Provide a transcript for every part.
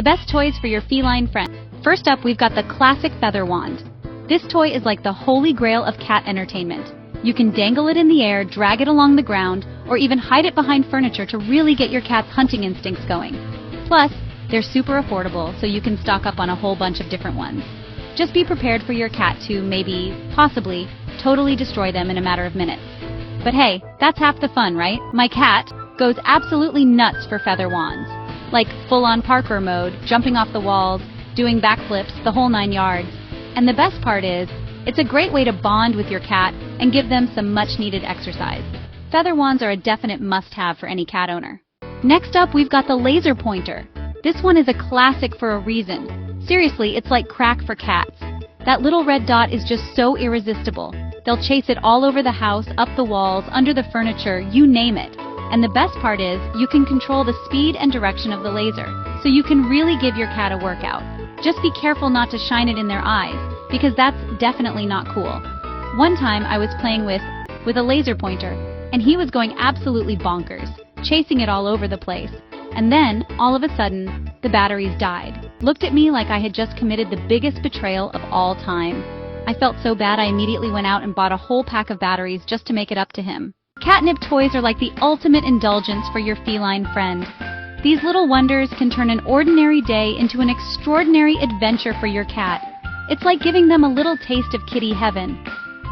The best toys for your feline friends. First up, we've got the classic feather wand. This toy is like the holy grail of cat entertainment. You can dangle it in the air, drag it along the ground, or even hide it behind furniture to really get your cat's hunting instincts going. Plus, they're super affordable, so you can stock up on a whole bunch of different ones. Just be prepared for your cat to maybe, possibly, totally destroy them in a matter of minutes. But hey, that's half the fun, right? My cat goes absolutely nuts for feather wands. Like full-on parkour mode, jumping off the walls, doing backflips, the whole 9 yards. And the best part is, it's a great way to bond with your cat and give them some much-needed exercise. Feather wands are a definite must-have for any cat owner. Next up, we've got the laser pointer. This one is a classic for a reason. Seriously, it's like crack for cats. That little red dot is just so irresistible. They'll chase it all over the house, up the walls, under the furniture, you name it. And the best part is, you can control the speed and direction of the laser, so you can really give your cat a workout. Just be careful not to shine it in their eyes, because that's definitely not cool. One time I was playing with a laser pointer, and he was going absolutely bonkers, chasing it all over the place. And then, all of a sudden, the batteries died. Looked at me like I had just committed the biggest betrayal of all time. I felt so bad I immediately went out and bought a whole pack of batteries just to make it up to him. Catnip toys are like the ultimate indulgence for your feline friend. These little wonders can turn an ordinary day into an extraordinary adventure for your cat. It's like giving them a little taste of kitty heaven.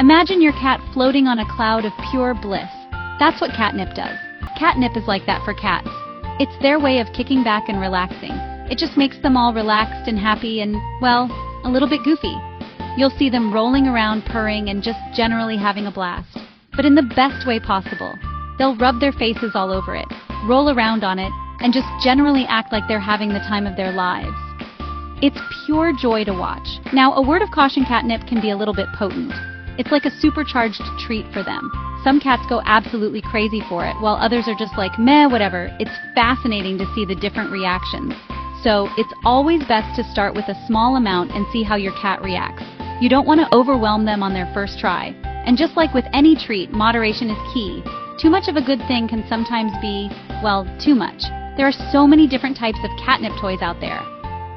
Imagine your cat floating on a cloud of pure bliss. That's what catnip does. Catnip is like that for cats. It's their way of kicking back and relaxing. It just makes them all relaxed and happy and, well, a little bit goofy. You'll see them rolling around, purring, and just generally having a blast. But in the best way possible. They'll rub their faces all over it, roll around on it, and just generally act like they're having the time of their lives. It's pure joy to watch. Now, a word of caution, catnip can be a little bit potent. It's like a supercharged treat for them. Some cats go absolutely crazy for it, while others are just like, meh, whatever. It's fascinating to see the different reactions. So, it's always best to start with a small amount and see how your cat reacts. You don't want to overwhelm them on their first try. And just like with any treat, moderation is key. Too much of a good thing can sometimes be, well, too much. There are so many different types of catnip toys out there.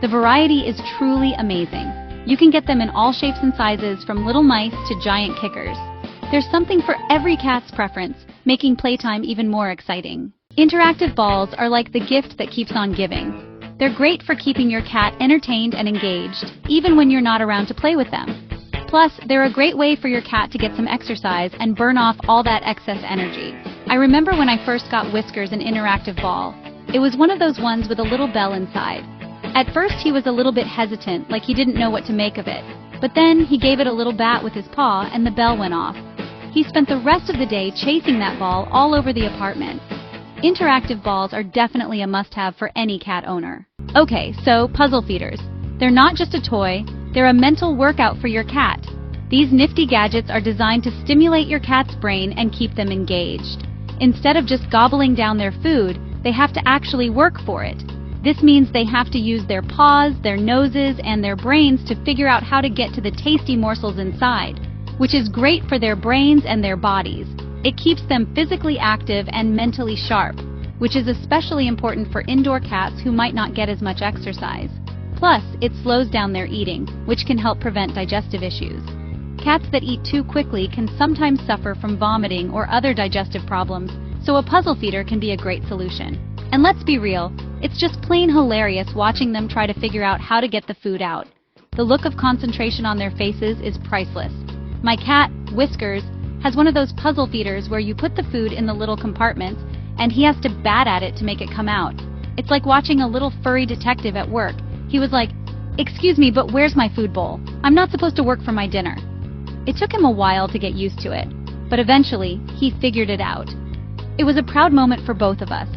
The variety is truly amazing. You can get them in all shapes and sizes, from little mice to giant kickers. There's something for every cat's preference, making playtime even more exciting. Interactive balls are like the gift that keeps on giving. They're great for keeping your cat entertained and engaged, even when you're not around to play with them. Plus, they're a great way for your cat to get some exercise and burn off all that excess energy. I remember when I first got Whiskers an interactive ball. It was one of those ones with a little bell inside. At first he was a little bit hesitant, like he didn't know what to make of it. But then he gave it a little bat with his paw and the bell went off. He spent the rest of the day chasing that ball all over the apartment. Interactive balls are definitely a must-have for any cat owner. Okay, so puzzle feeders. They're not just a toy, they're a mental workout for your cat. These nifty gadgets are designed to stimulate your cat's brain and keep them engaged. Instead of just gobbling down their food, they have to actually work for it. This means they have to use their paws, their noses, and their brains to figure out how to get to the tasty morsels inside, which is great for their brains and their bodies. It keeps them physically active and mentally sharp, which is especially important for indoor cats who might not get as much exercise. Plus, it slows down their eating, which can help prevent digestive issues. Cats that eat too quickly can sometimes suffer from vomiting or other digestive problems, so a puzzle feeder can be a great solution. And let's be real, it's just plain hilarious watching them try to figure out how to get the food out. The look of concentration on their faces is priceless. My cat, Whiskers, has one of those puzzle feeders where you put the food in the little compartments and he has to bat at it to make it come out. It's like watching a little furry detective at work. He was like, "Excuse me, but where's my food bowl? I'm not supposed to work for my dinner." It took him a while to get used to it, but eventually he figured it out. It was a proud moment for both of us,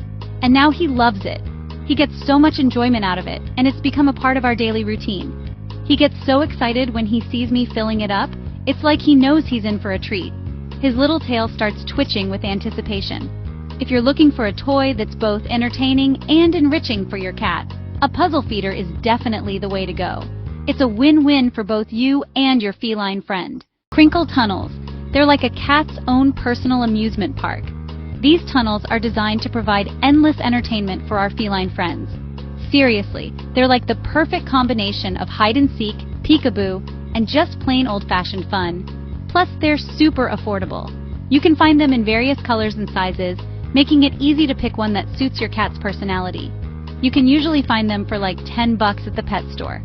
and now he loves it. He gets so much enjoyment out of it, and it's become a part of our daily routine. He gets so excited when he sees me filling it up, it's like he knows he's in for a treat. His little tail starts twitching with anticipation. If you're looking for a toy that's both entertaining and enriching for your cat, a puzzle feeder is definitely the way to go. It's a win-win for both you and your feline friend. Crinkle tunnels. They're like a cat's own personal amusement park. These tunnels are designed to provide endless entertainment for our feline friends. Seriously, they're like the perfect combination of hide and seek, peekaboo, and just plain old-fashioned fun. Plus, they're super affordable. You can find them in various colors and sizes, making it easy to pick one that suits your cat's personality. You can usually find them for like $10 at the pet store.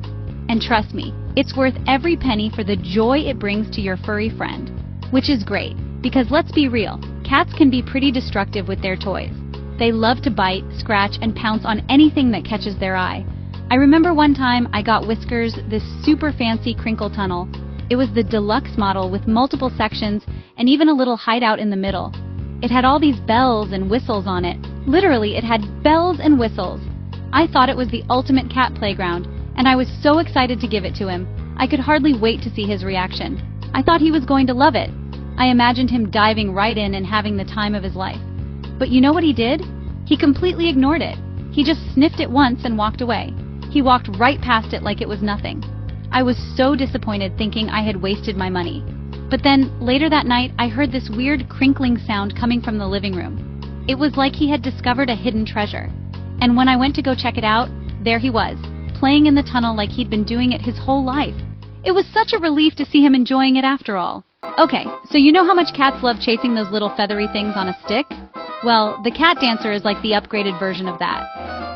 And trust me, it's worth every penny for the joy it brings to your furry friend. Which is great, because let's be real, cats can be pretty destructive with their toys. They love to bite, scratch, and pounce on anything that catches their eye. I remember one time I got Whiskers this super fancy Crinkle tunnel. It was the deluxe model with multiple sections and even a little hideout in the middle. It had all these bells and whistles on it. Literally, it had bells and whistles. I thought it was the ultimate cat playground, and I was so excited to give it to him. I could hardly wait to see his reaction. I thought he was going to love it. I imagined him diving right in and having the time of his life. But you know what he did? He completely ignored it. He just sniffed it once and walked away. He walked right past it like it was nothing. I was so disappointed thinking I had wasted my money. But then, later that night, I heard this weird crinkling sound coming from the living room. It was like he had discovered a hidden treasure. And when I went to go check it out, there he was, playing in the tunnel like he'd been doing it his whole life. It was such a relief to see him enjoying it after all. Okay, so you know how much cats love chasing those little feathery things on a stick? Well, the cat dancer is like the upgraded version of that.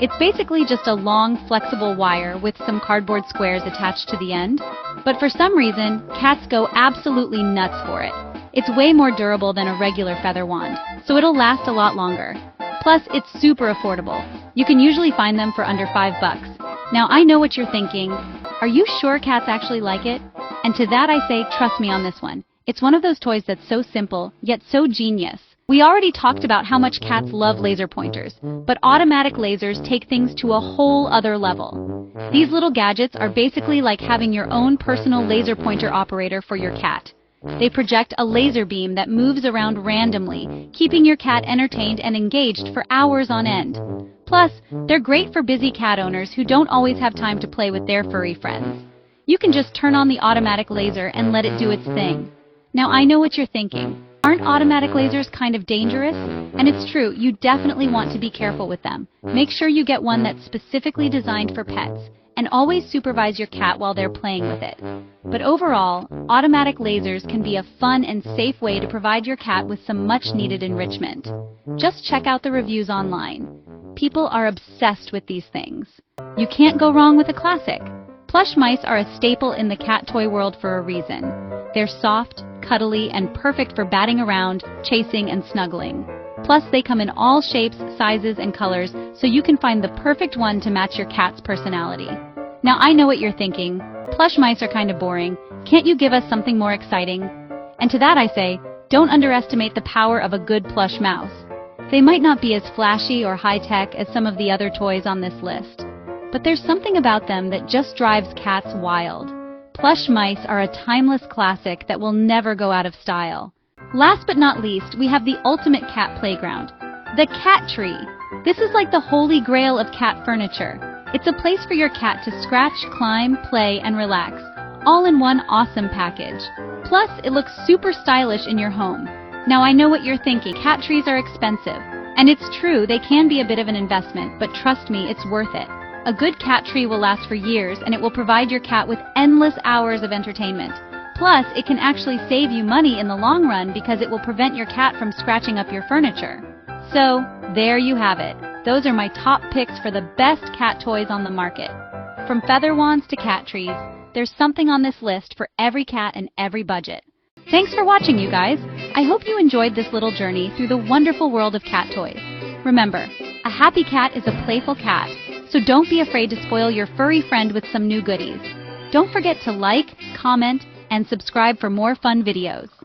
It's basically just a long, flexible wire with some cardboard squares attached to the end. But for some reason, cats go absolutely nuts for it. It's way more durable than a regular feather wand, so it'll last a lot longer. Plus, it's super affordable. You can usually find them for under $5. Now, I know what you're thinking. Are you sure cats actually like it? And to that I say, trust me on this one. It's one of those toys that's so simple, yet so genius. We already talked about how much cats love laser pointers, but automatic lasers take things to a whole other level. These little gadgets are basically like having your own personal laser pointer operator for your cat. They project a laser beam that moves around randomly, keeping your cat entertained and engaged for hours on end. Plus, they're great for busy cat owners who don't always have time to play with their furry friends. You can just turn on the automatic laser and let it do its thing. Now, I know what you're thinking. Aren't automatic lasers kind of dangerous? And it's true, you definitely want to be careful with them. Make sure you get one that's specifically designed for pets, and always supervise your cat while they're playing with it. But overall, automatic lasers can be a fun and safe way to provide your cat with some much-needed enrichment. Just check out the reviews online. People are obsessed with these things. You can't go wrong with a classic. Plush mice are a staple in the cat toy world for a reason. They're soft, cuddly, and perfect for batting around, chasing, and snuggling. Plus, they come in all shapes, sizes, and colors, so you can find the perfect one to match your cat's personality. Now, I know what you're thinking. Plush mice are kind of boring. Can't you give us something more exciting? And to that I say, don't underestimate the power of a good plush mouse. They might not be as flashy or high-tech as some of the other toys on this list, but there's something about them that just drives cats wild. Plush mice are a timeless classic that will never go out of style. Last but not least, we have the ultimate cat playground, the cat tree. This is like the holy grail of cat furniture. It's a place for your cat to scratch, climb, play, and relax, all in one awesome package. Plus, it looks super stylish in your home. Now, I know what you're thinking. Cat trees are expensive. And it's true, they can be a bit of an investment, but trust me, it's worth it. A good cat tree will last for years, and it will provide your cat with endless hours of entertainment. Plus, it can actually save you money in the long run because it will prevent your cat from scratching up your furniture. So, there you have it. Those are my top picks for the best cat toys on the market. From feather wands to cat trees, there's something on this list for every cat and every budget. Thanks for watching, you guys. I hope you enjoyed this little journey through the wonderful world of cat toys. Remember, a happy cat is a playful cat, so don't be afraid to spoil your furry friend with some new goodies. Don't forget to like, comment, and subscribe for more fun videos.